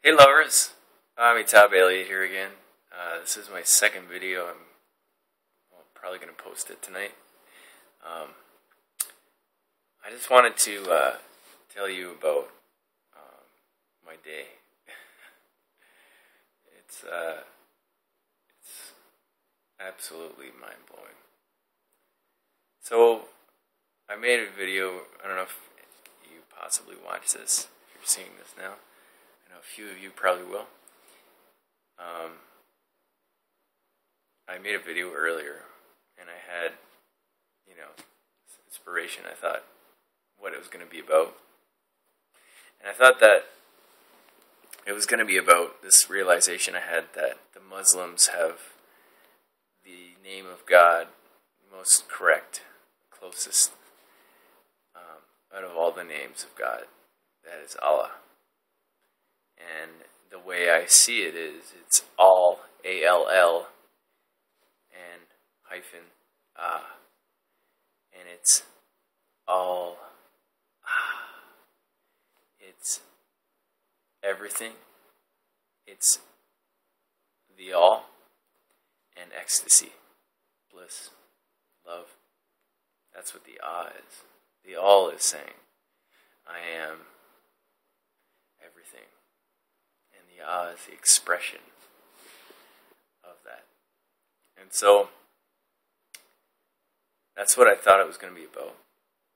Hey lovers, Amitabh Elliott here again. This is my second video. I'm probably going to post it tonight. I just wanted to tell you about my day. It's absolutely mind-blowing. So, I made a video. I don't know if you possibly watch this, if you're seeing this now. I know a few of you probably will. I made a video earlier, and I had, inspiration. I thought what it was going to be about. And I thought that it was going to be about this realization I had that the Muslims have the name of God most correct, closest out of all the names of God. That is Allah. And the way I see it is, it's all, A-L-L, and hyphen, ah. And it's all, ah. It's everything. It's the all, and ecstasy, bliss, love. That's what the ah is. The all is saying, I am everything. And the ah is the expression of that. And so, that's what I thought it was going to be about.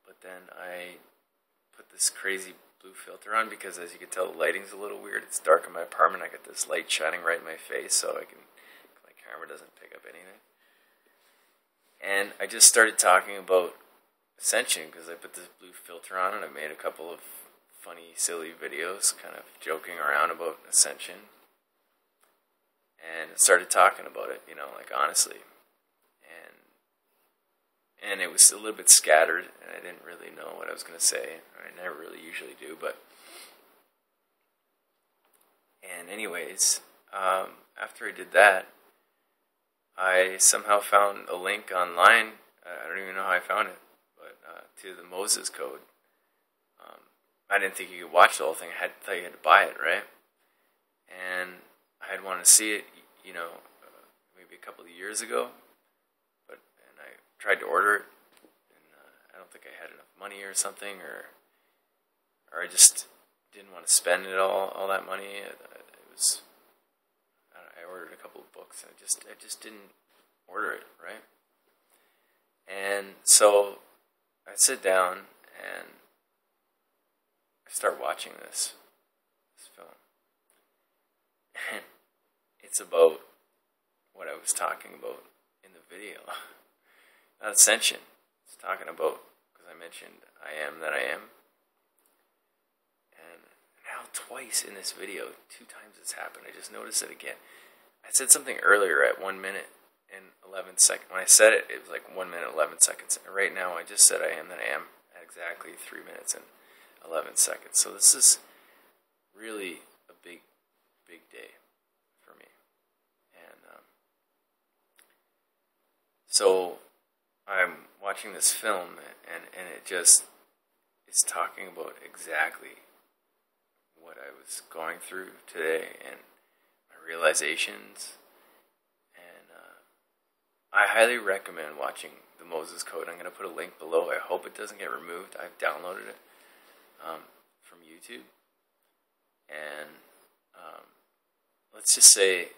But then I put this crazy blue filter on because, as you can tell, the lighting's a little weird. It's dark in my apartment. I got this light shining right in my face so my camera doesn't pick up anything. And I just started talking about ascension because I put this blue filter on and I made a couple of funny, silly videos kind of joking around about ascension. And I started talking about it, like honestly. And it was a little bit scattered, and I didn't really know what I was going to say. I never really usually do, but... And anyways, after I did that, I somehow found a link online. I don't even know how I found it, but to the Moses Code. I didn't think you could watch the whole thing. I thought you had to buy it, right? And I had wanted to see it, maybe a couple of years ago. And I tried to order it, and I don't think I had enough money or something, or I just didn't want to spend it all that money. I ordered a couple of books, and I just didn't order it, right? And so I sit down and I start watching this film. And it's about what I was talking about in the video. Not ascension. It's talking about, because I mentioned I am that I am. And now twice in this video, 2 times it's happened. I just noticed it again. I said something earlier at 1 minute and 11 seconds. When I said it, it was like 1 minute, 11 seconds. And right now, I just said I am that I am at exactly 3 minutes and 11 seconds. So this is really a big, big day for me. And so I'm watching this film, and it just is talking about exactly what I was going through today and my realizations. And I highly recommend watching the Moses Code. I'm going to put a link below. I hope it doesn't get removed. I've downloaded it from YouTube. And let's just say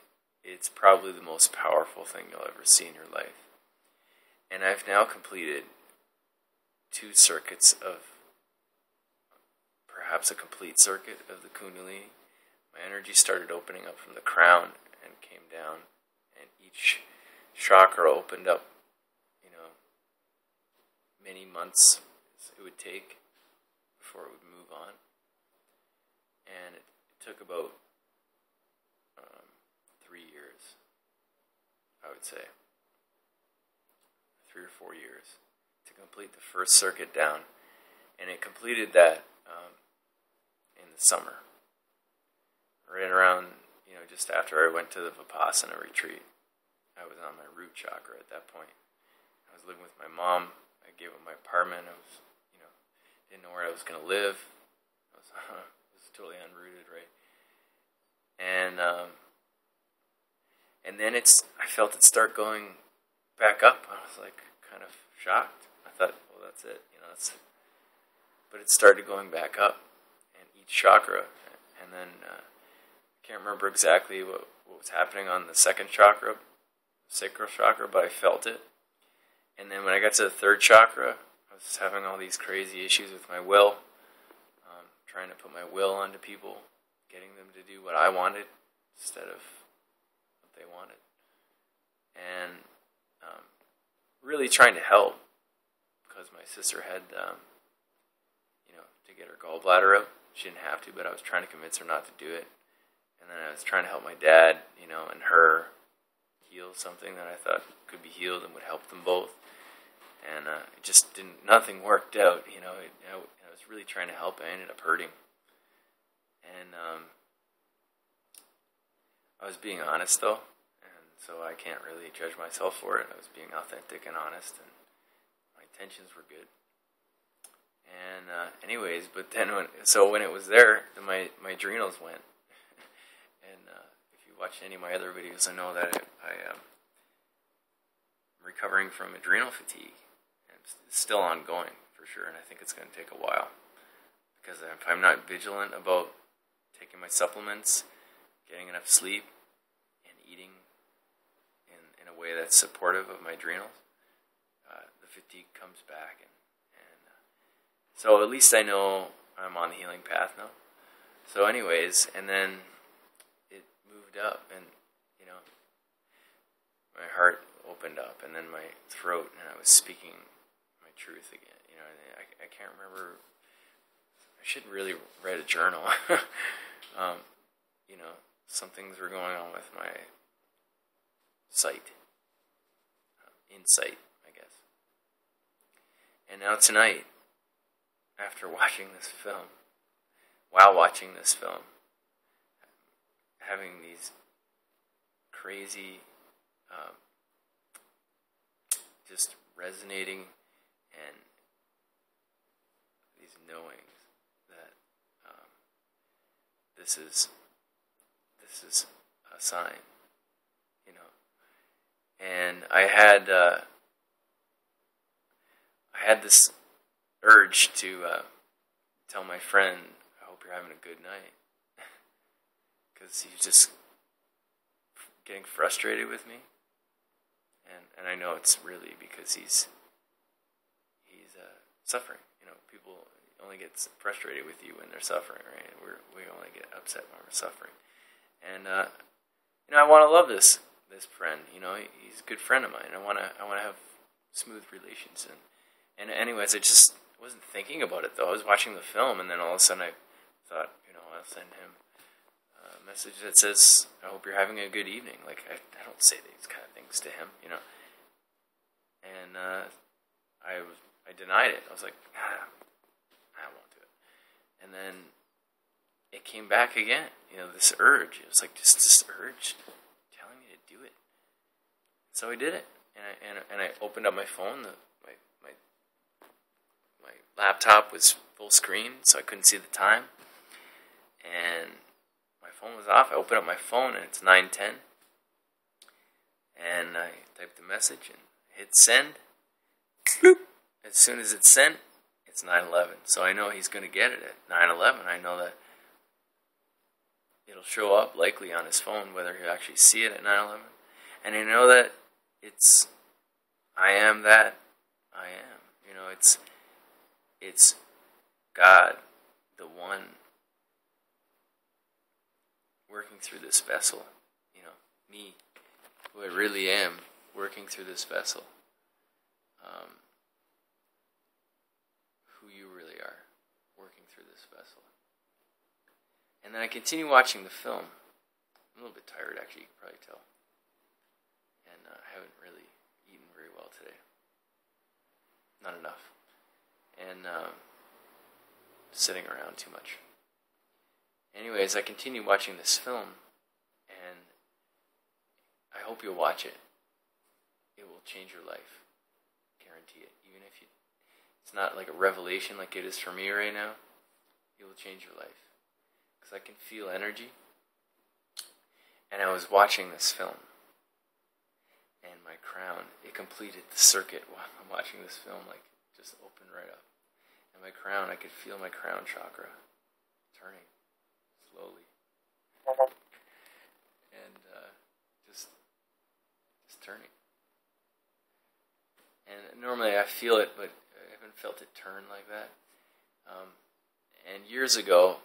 it's probably the most powerful thing you'll ever see in your life. And I've now completed 2 circuits of, perhaps a complete circuit of the Kundalini. My energy started opening up from the crown and came down, and each chakra opened up, many months it would take before it would move on. And it took about 3 years, I would say. 3 or 4 years to complete the first circuit down, and it completed that in the summer, right around just after I went to the Vipassana retreat. I was on my root chakra at that point. I was living with my mom. I gave up my apartment. I was didn't know where I was going to live. I was totally unrooted, right? and then I felt it start going back up. I was like kind of shocked. I thought, well, that's it, but it started going back up, and each chakra, and then I can't remember exactly what was happening on the second chakra, sacral chakra, but I felt it. And then when I got to the third chakra, I was having all these crazy issues with my will, trying to put my will onto people, getting them to do what I wanted instead of what they wanted, and really trying to help, because my sister had, to get her gallbladder out. She didn't have to, but I was trying to convince her not to do it. And then I was trying to help my dad, and her heal something that I thought could be healed and would help them both. And it just didn't, nothing worked out, I was really trying to help. I ended up hurting. And I was being honest, though, and so I can't really judge myself for it. I was being authentic and honest, and my intentions were good. And anyways, but then when it was there, then my adrenals went. And if you watch any of my other videos, I know that I'm recovering from adrenal fatigue. And it's still ongoing, for sure, and I think it's going to take a while. Because if I'm not vigilant about taking my supplements, getting enough sleep, and eating in a way that's supportive of my adrenals, the fatigue comes back. And so at least I know I'm on the healing path now. So anyways, and then it moved up, and my heart opened up, and then my throat, and I was speaking my truth again. I can't remember. I should really write a journal. Some things were going on with my insight, I guess. And now tonight, after watching this film, having these crazy, just resonating, and these knowings that this is a sign, and I had this urge to tell my friend, I hope you're having a good night, because he's just getting frustrated with me, and I know it's really because he's suffering. People only get frustrated with you when they're suffering, right? We only get upset when we're suffering, and I want to love this friend. He's a good friend of mine. I want to have smooth relations, and anyways, I just wasn't thinking about it, though. I was watching the film, and then all of a sudden I thought, I'll send him a message that says, I hope you're having a good evening. Like, I don't say these kind of things to him, And I denied it. I was like, I won't do it. And then it came back again, this urge. It was like just this urge telling me to do it. So I did it. And I opened up my phone. My laptop was full screen, so I couldn't see the time. And my phone was off. I opened up my phone, and it's 9:10. And I typed the message and hit send. Bloop. As soon as it's sent, it's 9:11. So I know he's going to get it at 9:11. I know that it'll show up likely on his phone, whether he'll actually see it at 9:11. And I know that it's I am that I am. It's God, the one, working through this vessel. Me, who I really am, working through this vessel. Who you really are, working through this vessel. And then I continue watching the film. I'm a little bit tired, actually, you can probably tell. And I haven't really eaten very well today. Not enough. And sitting around too much. Anyways, I continue watching this film, and I hope you'll watch it. It will change your life. Guarantee it. Even if it's not like a revelation like it is for me right now, it will change your life. Because I can feel energy. And I was watching this film, and my crown, it completed the circuit while I'm watching this film, like, just opened right up. And my crown, I could feel my crown chakra turning slowly. And just turning. And normally I feel it, but I haven't felt it turn like that. And years ago,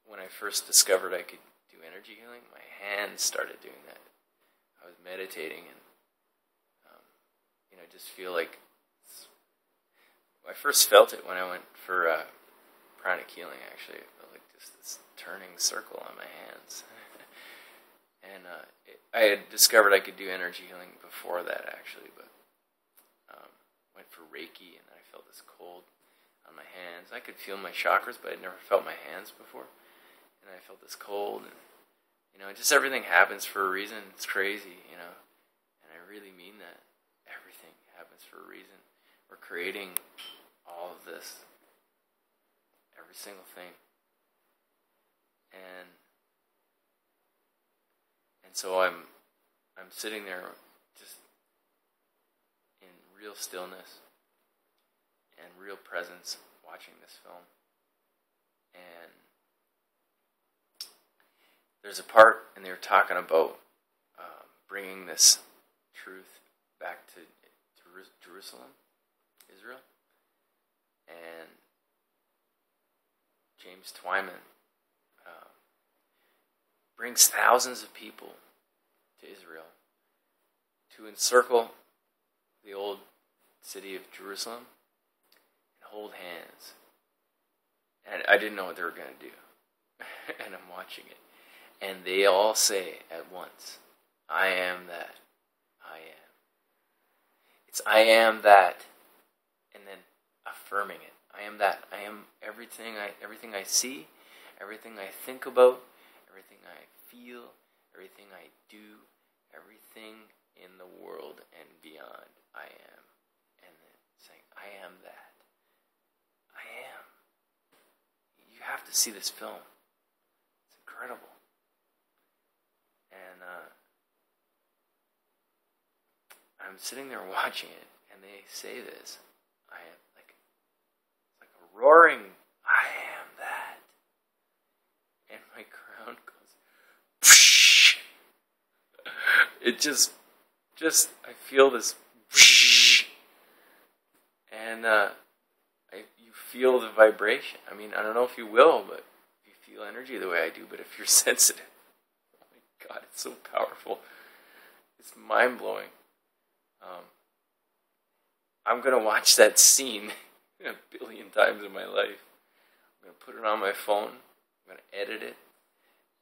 when I first discovered I could do energy healing, my hands started doing that. I was meditating and, just feel like, I first felt it when I went for pranic healing, actually. It felt like just this turning circle on my hands. And I had discovered I could do energy healing before that, actually, but went for Reiki, and I felt this cold on my hands. I could feel my chakras, but I'd never felt my hands before. And I felt this cold, and, just everything happens for a reason. It's crazy, and I really mean that. Everything happens for a reason. We're creating all of this, every single thing. And so I'm sitting there just in real stillness and real presence watching this film. And there's a part, and they were talking about bringing this truth back to Jerusalem, Israel. And James Twyman brings thousands of people to Israel to encircle the old city of Jerusalem and hold hands. And I didn't know what they were going to do. And I'm watching it. And they all say at once, I am that. I am. It's I am that. And then affirming it. I am that. I am everything I see, everything I think about, everything I feel, everything I do, everything in the world and beyond. I am. And then saying, I am that. I am. You have to see this film. It's incredible. And I'm sitting there watching it, and they say this. I am like a roaring, I am that. And my crown goes, whoosh. It just, I feel this, whoosh. And you feel the vibration. I mean, I don't know if you will, but if you feel energy the way I do, but if you're sensitive, oh my God, it's so powerful. It's mind-blowing. I'm going to watch that scene a billion times in my life. I'm going to put it on my phone. I'm going to edit it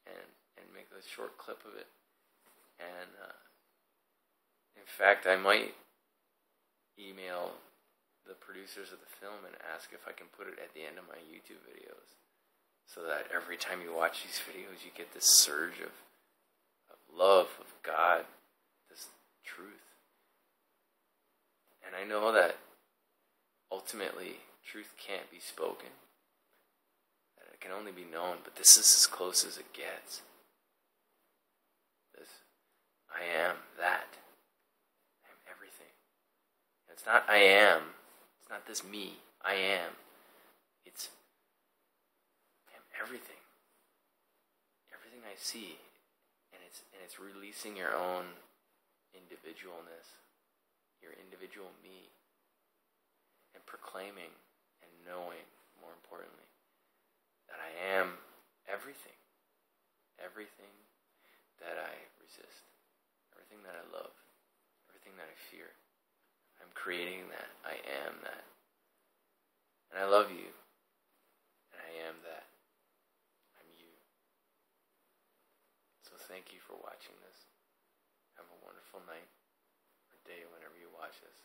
and make a short clip of it. And in fact, I might email the producers of the film and ask if I can put it at the end of my YouTube videos, so that every time you watch these videos, you get this surge of love, of God, this truth. And I know that ultimately truth can't be spoken, that it can only be known, but this is as close as it gets. This, I am that. I am everything. It's not I am. It's not this me. I am. It's I am everything. Everything I see. And it's releasing your own individualness, your individual me, and proclaiming and knowing, more importantly, that I am everything. Everything that I resist. Everything that I love. Everything that I fear. I'm creating that. I am that. And I love you. And I am that. I'm you. So thank you for watching this. Have a wonderful night or day whenever you watch this.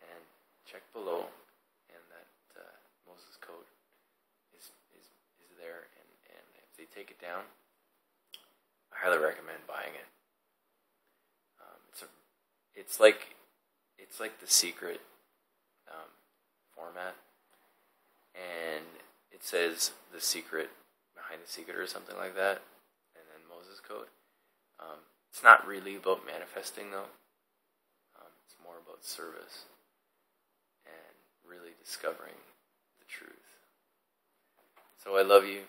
And check below, and that Moses code is there. And if they take it down, I highly recommend buying it. It's like the secret format, and it says the secret behind the secret or something like that, and then Moses Moses Code. It's not really about manifesting, though. It's more about service and really discovering the truth. So I love you.